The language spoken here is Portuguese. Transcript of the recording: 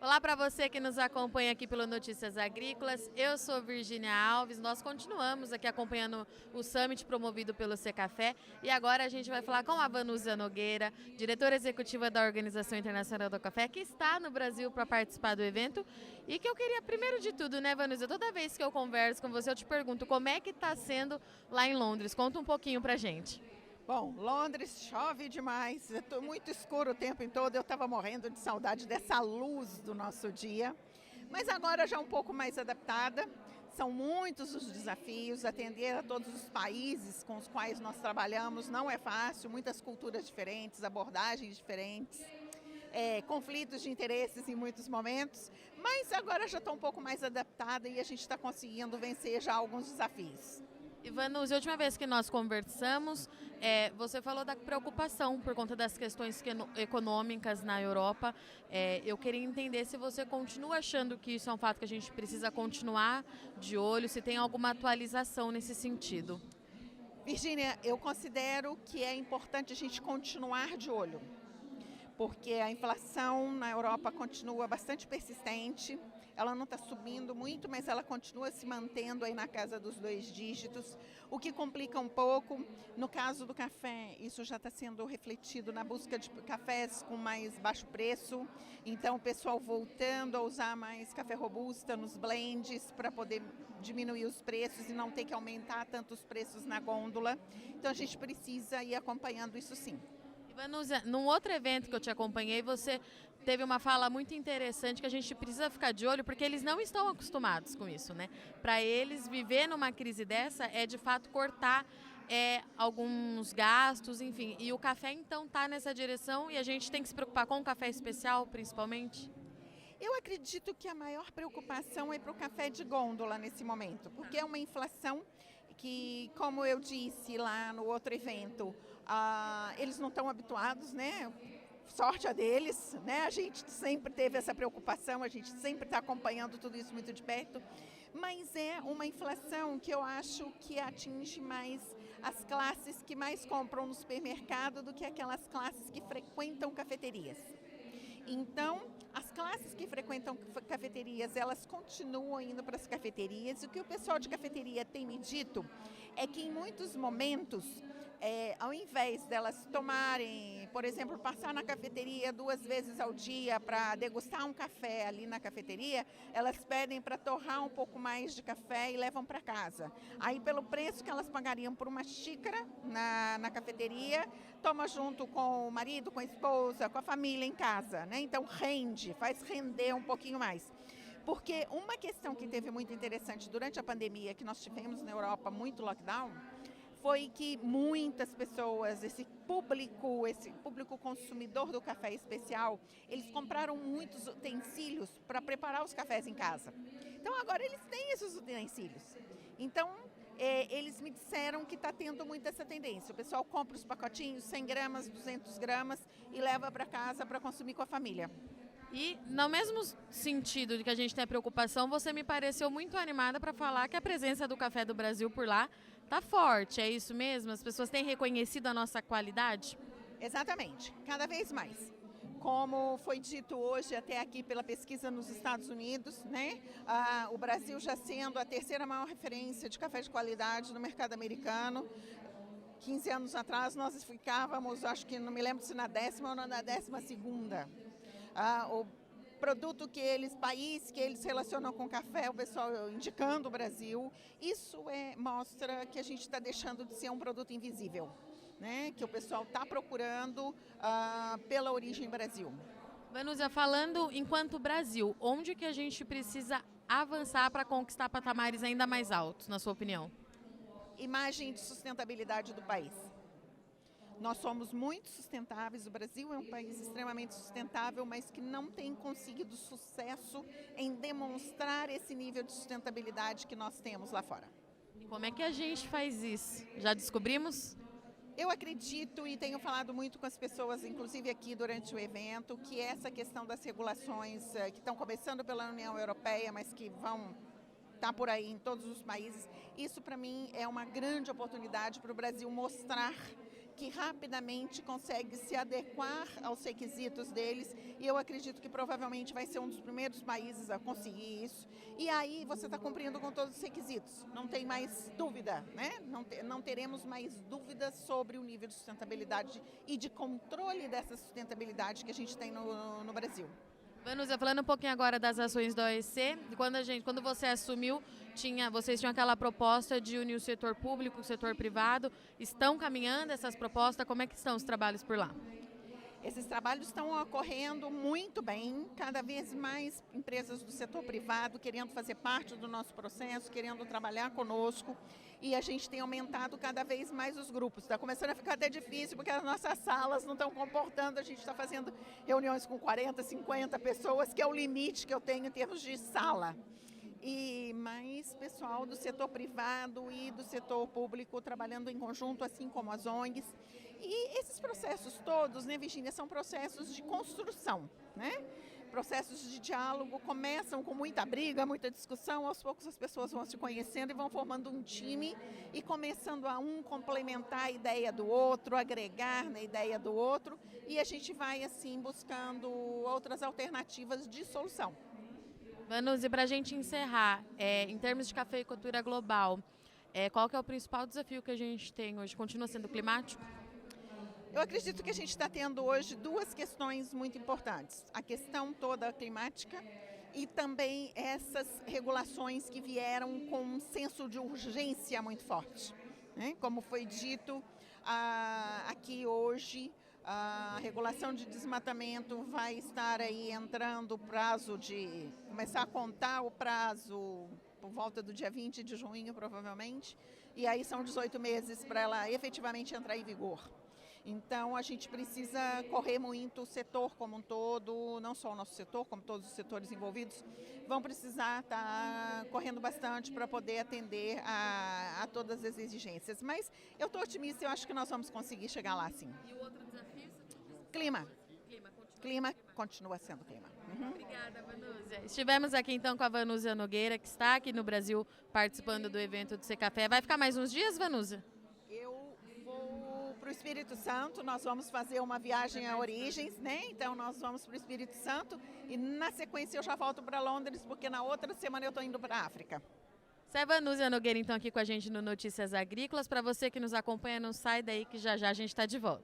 Olá para você que nos acompanha aqui pelo Notícias Agrícolas, eu sou Virgínia Alves, nós continuamos aqui acompanhando o Summit promovido pelo Secafé e agora a gente vai falar com a Vanúzia Nogueira, diretora executiva da Organização Internacional do Café, que está no Brasil para participar do evento e que eu queria, primeiro de tudo, né, Vanúzia, toda vez que eu converso com você eu te pergunto como é que está sendo lá em Londres, conta um pouquinho para gente. Bom, Londres chove demais, é muito escuro o tempo todo, eu estava morrendo de saudade dessa luz do nosso dia, mas agora já um pouco mais adaptada, são muitos os desafios, atender a todos os países com os quais nós trabalhamos não é fácil, muitas culturas diferentes, abordagens diferentes, conflitos de interesses em muitos momentos, mas agora já estou um pouco mais adaptada e a gente está conseguindo vencer já alguns desafios. Vanúzia, a última vez que nós conversamos, você falou da preocupação por conta das questões econômicas na Europa. Eu queria entender se você continua achando que isso é um fato que a gente precisa continuar de olho, se tem alguma atualização nesse sentido. Virgínia, eu considero que é importante a gente continuar de olho, porque a inflação na Europa continua bastante persistente, ela não está subindo muito, mas ela continua se mantendo aí na casa dos 2 dígitos, o que complica um pouco. No caso do café, isso já está sendo refletido na busca de cafés com mais baixo preço, então o pessoal voltando a usar mais café robusta nos blends para poder diminuir os preços e não ter que aumentar tanto os preços na gôndola, então a gente precisa ir acompanhando isso sim. Vanúzia, num outro evento que eu te acompanhei, você teve uma fala muito interessante que a gente precisa ficar de olho, porque eles não estão acostumados com isso, né? Para eles, viver numa crise dessa é, de fato, cortar alguns gastos, enfim. E o café, então, está nessa direção e a gente tem que se preocupar com o café especial, principalmente? Eu acredito que a maior preocupação é para o café de gôndola nesse momento, porque é uma inflação que, como eu disse lá no outro evento, eles não estão habituados, né? Sorte a deles, né? A gente sempre teve essa preocupação, a gente sempre está acompanhando tudo isso muito de perto, mas é uma inflação que eu acho que atinge mais as classes que mais compram no supermercado do que aquelas classes que frequentam cafeterias. Então, as classes que frequentam cafeterias, elas continuam indo para as cafeterias. E o que o pessoal de cafeteria tem me dito é que em muitos momentos, ao invés delas tomarem, por exemplo, passar na cafeteria 2 vezes ao dia para degustar um café ali na cafeteria, elas pedem para torrar um pouco mais de café e levam para casa. Aí, pelo preço que elas pagariam por uma xícara na cafeteria, toma junto com o marido, com a esposa, com a família em casa, né? Então rende, faz render um pouquinho mais. Porque uma questão que teve muito interessante durante a pandemia, que nós tivemos na Europa muito lockdown, foi que muitas pessoas, esse público consumidor do café especial, eles compraram muitos utensílios para preparar os cafés em casa. Então agora eles têm esses utensílios. Então eles me disseram que está tendo muito essa tendência. O pessoal compra os pacotinhos, 100 gramas, 200 gramas e leva para casa para consumir com a família. E, no mesmo sentido de que a gente tem a preocupação, você me pareceu muito animada para falar que a presença do café do Brasil por lá está forte. É isso mesmo? As pessoas têm reconhecido a nossa qualidade? Exatamente, cada vez mais. Como foi dito hoje até aqui pela pesquisa nos Estados Unidos, né? O Brasil já sendo a 3ª maior referência de café de qualidade no mercado americano. 15 anos atrás nós ficávamos, acho que não me lembro se na 10ª ou na 12ª. O produto país que eles relacionam com café, o pessoal indicando o Brasil, isso mostra que a gente está deixando de ser um produto invisível, né? Que o pessoal está procurando pela origem Brasil. Vanúzia, falando enquanto Brasil, onde que a gente precisa avançar para conquistar patamares ainda mais altos, na sua opinião? Imagem de sustentabilidade do país. Nós somos muito sustentáveis, o Brasil é um país extremamente sustentável, mas que não tem conseguido sucesso em demonstrar esse nível de sustentabilidade que nós temos lá fora. E como é que a gente faz isso? Já descobrimos? Eu acredito e tenho falado muito com as pessoas, inclusive aqui durante o evento, que essa questão das regulações que estão começando pela União Europeia, mas que vão estar por aí em todos os países, isso para mim é uma grande oportunidade para o Brasil mostrar que rapidamente consegue se adequar aos requisitos deles, e eu acredito que provavelmente vai ser um dos primeiros países a conseguir isso. E aí você está cumprindo com todos os requisitos, não tem mais dúvida, né? Não teremos mais dúvidas sobre o nível de sustentabilidade e de controle dessa sustentabilidade que a gente tem no Brasil. Vanusa, falando um pouquinho agora das ações da OEC, quando você assumiu, vocês tinham aquela proposta de unir o setor público, o setor privado. Estão caminhando essas propostas? Como é que estão os trabalhos por lá? Esses trabalhos estão ocorrendo muito bem, cada vez mais empresas do setor privado querendo fazer parte do nosso processo, querendo trabalhar conosco, e a gente tem aumentado cada vez mais os grupos. Está começando a ficar até difícil, porque as nossas salas não estão comportando, a gente está fazendo reuniões com 40, 50 pessoas, que é o limite que eu tenho em termos de sala. E mais pessoal do setor privado e do setor público trabalhando em conjunto, assim como as ONGs. E esses processos todos, né, Virginia, são processos de construção, né? Processos de diálogo começam com muita briga, muita discussão, aos poucos as pessoas vão se conhecendo e vão formando um time e começando a complementar a ideia do outro, agregar na ideia do outro, e a gente vai assim buscando outras alternativas de solução. Vanusa, para a gente encerrar, em termos de cafeicultura global, qual que é o principal desafio que a gente tem hoje? Continua sendo climático? Eu acredito que a gente está tendo hoje duas questões muito importantes. A questão toda climática e também essas regulações que vieram com um senso de urgência muito forte, né? Como foi dito aqui hoje, a regulação de desmatamento vai estar aí entrando o prazo de começar a contar o prazo por volta do dia 20 de junho, provavelmente, e aí são 18 meses para ela efetivamente entrar em vigor. Então, a gente precisa correr muito, o setor como um todo, não só o nosso setor, como todos os setores envolvidos, vão precisar estar correndo bastante para poder atender a todas as exigências. Mas eu estou otimista e eu acho que nós vamos conseguir chegar lá, sim. E o outro desafio? Clima continua sendo clima. Uhum. Obrigada, Vanusa. Estivemos aqui então com a Vanusa Nogueira, que está aqui no Brasil participando do evento do Secafé. Vai ficar mais uns dias, Vanusa? Para o Espírito Santo, nós vamos fazer uma viagem a Origens, né? Então nós vamos para o Espírito Santo e na sequência eu já volto para Londres, porque na outra semana eu estou indo para a África. Essa é a Vanusa Nogueira então aqui com a gente no Notícias Agrícolas. Para você que nos acompanha, não sai daí que já já a gente está de volta.